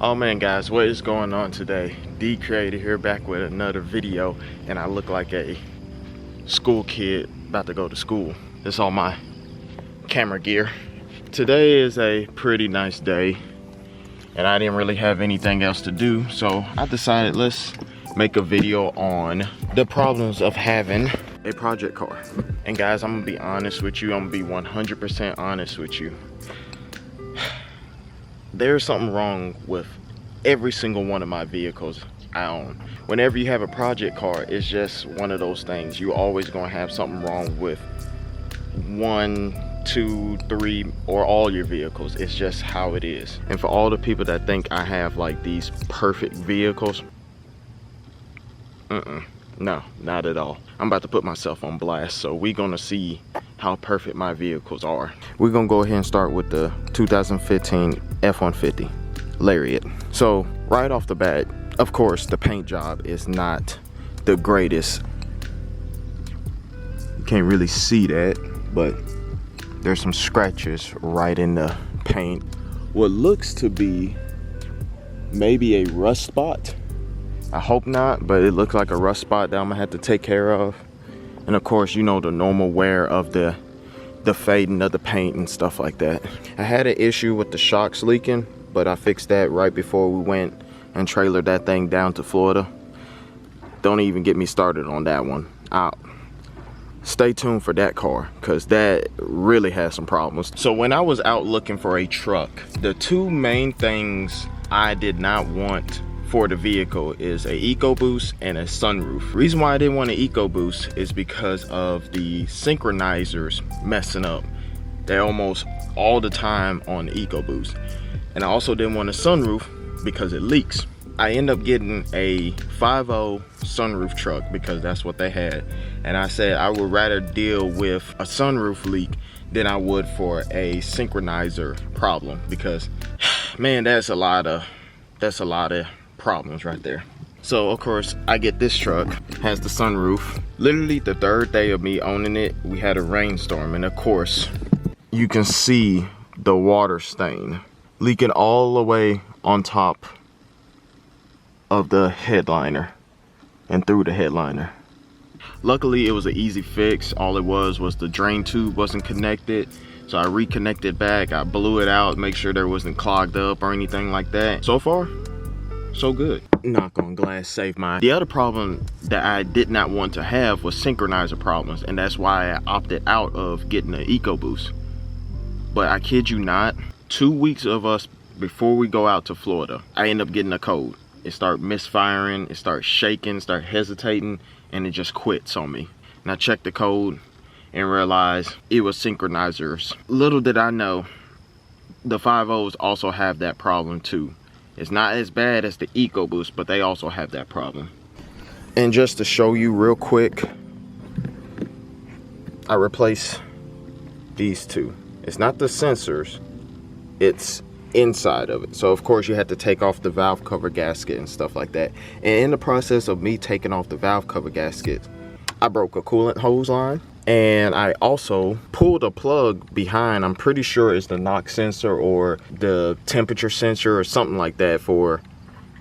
Oh man guys, what is going on today? D Creator here, back with another video, and I look like a school kid about to go to school. This is all my camera gear. Today is a pretty nice day and I didn't really have anything else to do, so I decided let's make a video on the problems of having a project car. And guys, I'm gonna be honest with you, I'm gonna be 100% honest with you. There's something wrong with every single one of my vehicles I own. Whenever you have a project car, it's just one of those things. You're always gonna have something wrong with 1, 2, 3, or all your vehicles. It's just how it is. And for all the people that think I have like these perfect vehicles, no, not at all. I'm about to put myself on blast, so we're gonna see how perfect my vehicles are. We're gonna go ahead and start with the 2015 F-150 Lariat. So right off the bat, of course, the paint job is not the greatest. You can't really see that, but there's some scratches right in the paint. What looks to be maybe a rust spot. I hope not, but it looks like a rust spot that I'm gonna have to take care of. And of course, you know, the normal wear of the fading of the paint and stuff like that. I had an issue with the shocks leaking, but I fixed that right before we went and trailered that thing down to Florida. Don't even get me started on that one. Stay tuned for that car, because that really has some problems. So when I was out looking for a truck, the two main things I did not want for the vehicle is a EcoBoost and a sunroof. The reason why I didn't want an EcoBoost is because of the synchronizers messing up. They're almost all the time on the EcoBoost. And I also didn't want a sunroof because it leaks. I end up getting a 5.0 sunroof truck because that's what they had. And I said I would rather deal with a sunroof leak than I would for a synchronizer problem, because man, that's a lot of problems right there. So of course I get this truck, has the sunroof. Literally the third day of me owning it, we had a rainstorm, and of course you can see the water stain leaking all the way on top of the headliner and through the headliner. Luckily it was an easy fix. All it was the drain tube wasn't connected, so I reconnected back. I blew it out, make sure there wasn't clogged up or anything like that. So far so good. Knock on glass, save mine. The other problem that I did not want to have was synchronizer problems, and that's why I opted out of getting an EcoBoost. But I kid you not, 2 weeks of us before we go out to Florida, I end up getting a code. It started misfiring, it started shaking, started hesitating, and it just quits on me. And I checked the code and realized it was synchronizers. Little did I know, the 5.0s also have that problem too. It's not as bad as the EcoBoost, but they also have that problem. And just to show you real quick, I replaced these two. It's not the sensors, it's inside of it. So of course you had to take off the valve cover gasket and stuff like that. And in the process of me taking off the valve cover gasket, I broke a coolant hose line. And I also pulled a plug behind, I'm pretty sure it's the knock sensor or the temperature sensor or something like that for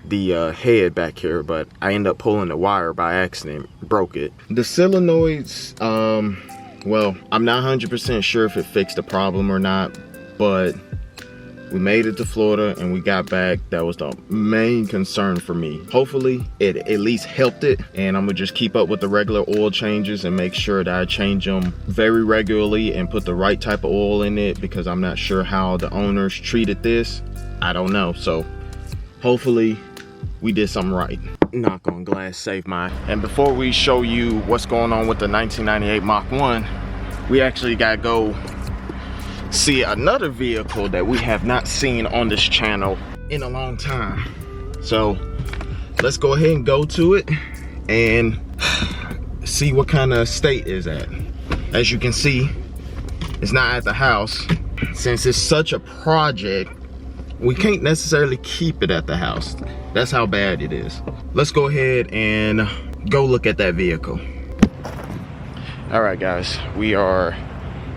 the head back here, but I ended up pulling the wire by accident, broke it. The solenoids, well, I'm not 100% sure if it fixed the problem or not, but we made it to Florida and we got back. That was the main concern for me. Hopefully it at least helped it, and I'm gonna just keep up with the regular oil changes and make sure that I change them very regularly and put the right type of oil in it, because I'm not sure how the owners treated this. I don't know, so hopefully we did something right. Knock on glass, save mine. And before we show you what's going on with the 1998 Mach 1, we actually gotta go see another vehicle that we have not seen on this channel in a long time. So let's go ahead and go to it and see what kind of state is at. As you can see, it's not at the house. Since it's such a project, we can't necessarily keep it at the house. That's how bad it is. Let's go ahead and go look at that vehicle. All right guys, we are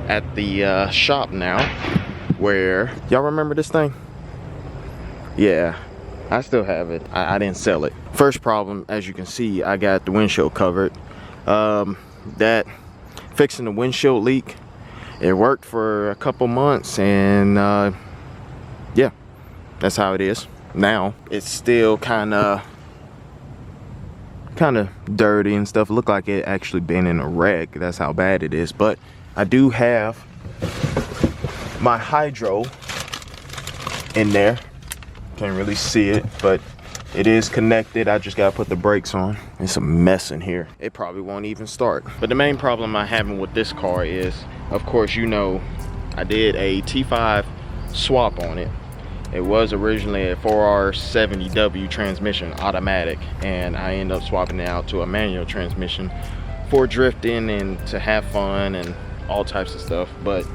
at the shop now, where y'all remember this thing? Yeah, I still have it. I didn't sell it. First problem, as you can see, I got the windshield covered. That fixing the windshield leak, it worked for a couple months, and yeah, that's how it is. Now it's still kind of dirty and stuff. Look like it actually been in a wreck. That's how bad it is. But I do have my hydro in there. Can't really see it, but it is connected. I just gotta put the brakes on. It's a mess in here. It probably won't even start. But the main problem I'm having with this car is, of course, you know, I did a T5 swap on it. It was originally a 4R70W transmission, automatic, and I ended up swapping it out to a manual transmission for drifting and to have fun and all types of stuff. But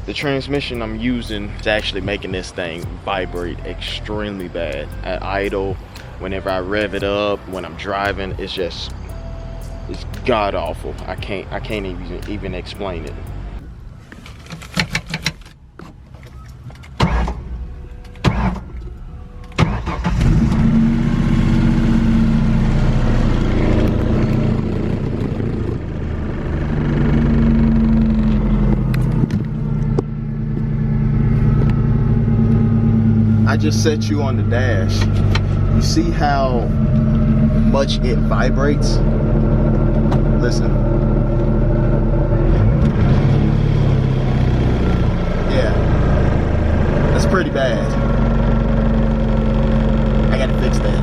the transmission I'm using is actually making this thing vibrate extremely bad. At idle, whenever I rev it up, when I'm driving, it's god awful. I can't even explain it. I just set you on the dash. You see how much it vibrates? Listen. Yeah, that's pretty bad. I gotta fix that.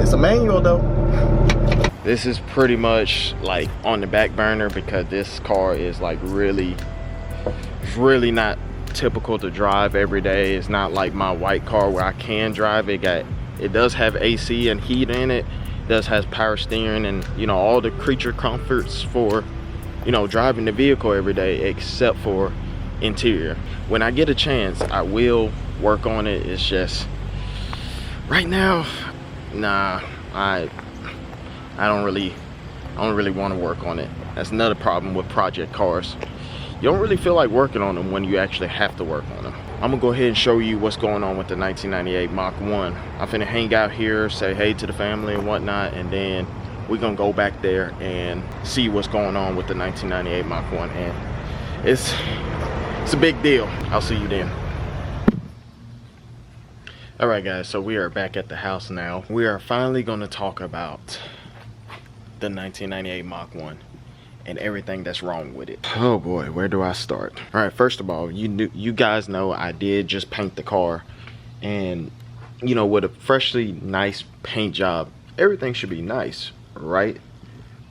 It's a manual though. This is pretty much like on the back burner because this car is like really not typical to drive every day. It's not like my white car where I can drive it. It does have AC and heat in it. It does have power steering and, you know, all the creature comforts for, you know, driving the vehicle every day, except for interior. When I get a chance, I will work on it. It's just right now, nah, I don't really want to work on it. That's another problem with project cars. You don't really feel like working on them when you actually have to work on them. I'm gonna go ahead and show you what's going on with the 1998 Mach 1. I'm finna hang out here, say hey to the family and whatnot, and then we're gonna go back there and see what's going on with the 1998 Mach 1. And it's a big deal. I'll see you then. All right, guys, so we are back at the house now. We are finally gonna talk about the 1998 Mach 1. And everything that's wrong with it. Oh boy, where do I start? All right, first of all, you guys know I did just paint the car, and you know, with a freshly nice paint job, everything should be nice, right?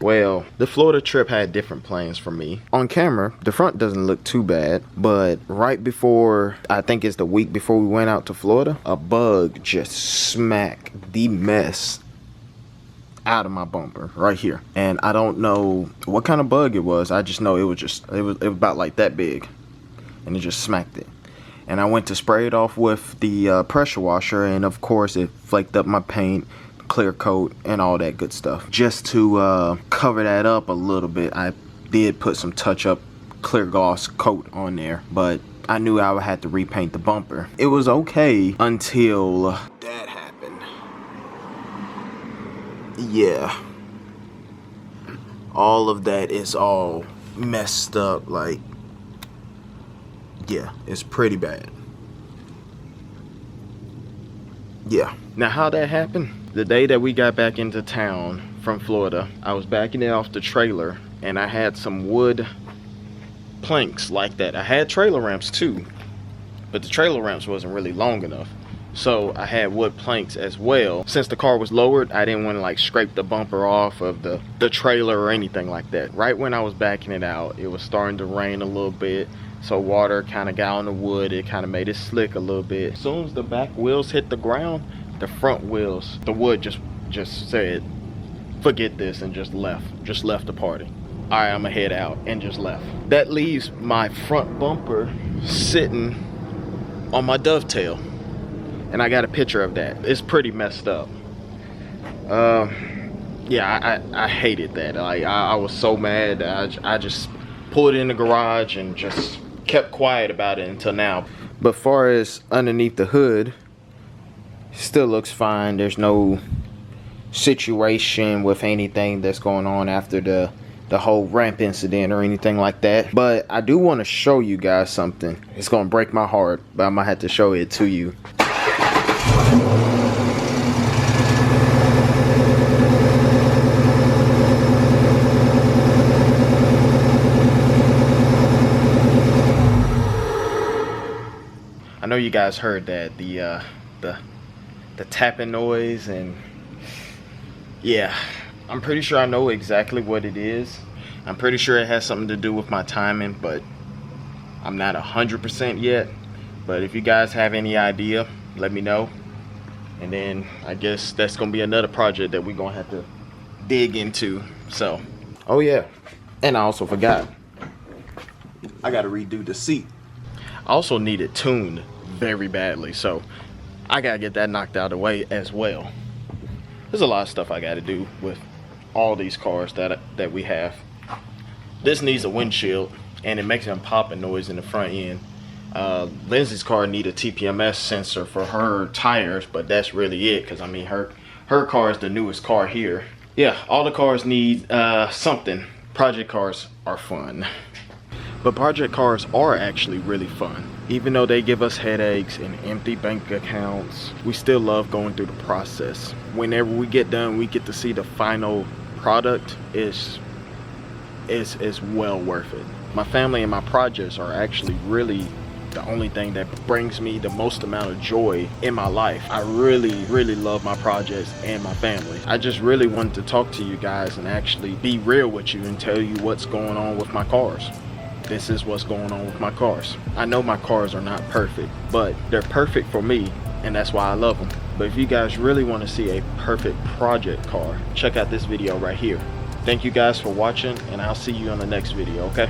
Well, the Florida trip had different plans for me. On camera, the front doesn't look too bad, but right before, I think it's the week before we went out to Florida, a bug just smacked the mess out of my bumper right here, and I don't know what kind of bug it was. I just know it was about like that big, and it just smacked it. And I went to spray it off with the pressure washer, and of course it flaked up my paint, clear coat, and all that good stuff. Just to cover that up a little bit, I did put some touch-up clear gloss coat on there, but I knew I would have to repaint the bumper. It was okay until that happened. Yeah, all of that is all messed up. Like, yeah, it's pretty bad. Yeah. Now, how that happened? The day that we got back into town from Florida, I was backing it off the trailer, and I had some wood planks like that. I had trailer ramps too, but the trailer ramps wasn't really long enough. So I had wood planks as well. Since the car was lowered, I didn't want to like scrape the bumper off of the trailer or anything like that. Right when I was backing it out, it was starting to rain a little bit. So water kind of got on the wood. It kind of made it slick a little bit. As soon as the back wheels hit the ground, the front wheels, the wood just said, forget this, and just left the party. All right, I'm gonna head out, and just left. That leaves my front bumper sitting on my dovetail. And I got a picture of that. It's pretty messed up. Yeah, I hated that. I was so mad that I just pulled it in the garage and just kept quiet about it until now. But far as underneath the hood, still looks fine. There's no situation with anything that's going on after the whole ramp incident or anything like that. But I do want to show you guys something. It's gonna break my heart, but I'm gonna have to show it to you. I know you guys heard that, the tapping noise, and yeah, I'm pretty sure I know exactly what it is. I'm pretty sure it has something to do with my timing, but I'm not 100% yet. But if you guys have any idea, let me know. And then I guess that's gonna be another project that we're gonna have to dig into. So, oh yeah, and I also forgot, I gotta redo the seat. I also need it tuned very badly, so I gotta get that knocked out of the way as well. There's a lot of stuff I gotta do with all these cars that we have. This needs a windshield, and it makes a popping noise in the front end. Lindsay's car need a TPMS sensor for her tires, but that's really it, because I mean her car is the newest car here. Yeah, all the cars need something. Project cars are fun. But project cars are actually really fun. Even though they give us headaches and empty bank accounts, we still love going through the process. Whenever we get done, we get to see the final product. Is well worth it. My family and my projects are actually really the only thing that brings me the most amount of joy in my life. I really love my projects and my family. I just really wanted to talk to you guys and actually be real with you and tell you what's going on with my cars. This is what's going on with my cars. I know my cars are not perfect, but they're perfect for me, and that's why I love them. But if you guys really want to see a perfect project car, check out this video right here. Thank you guys for watching, and I'll see you on the next video, okay?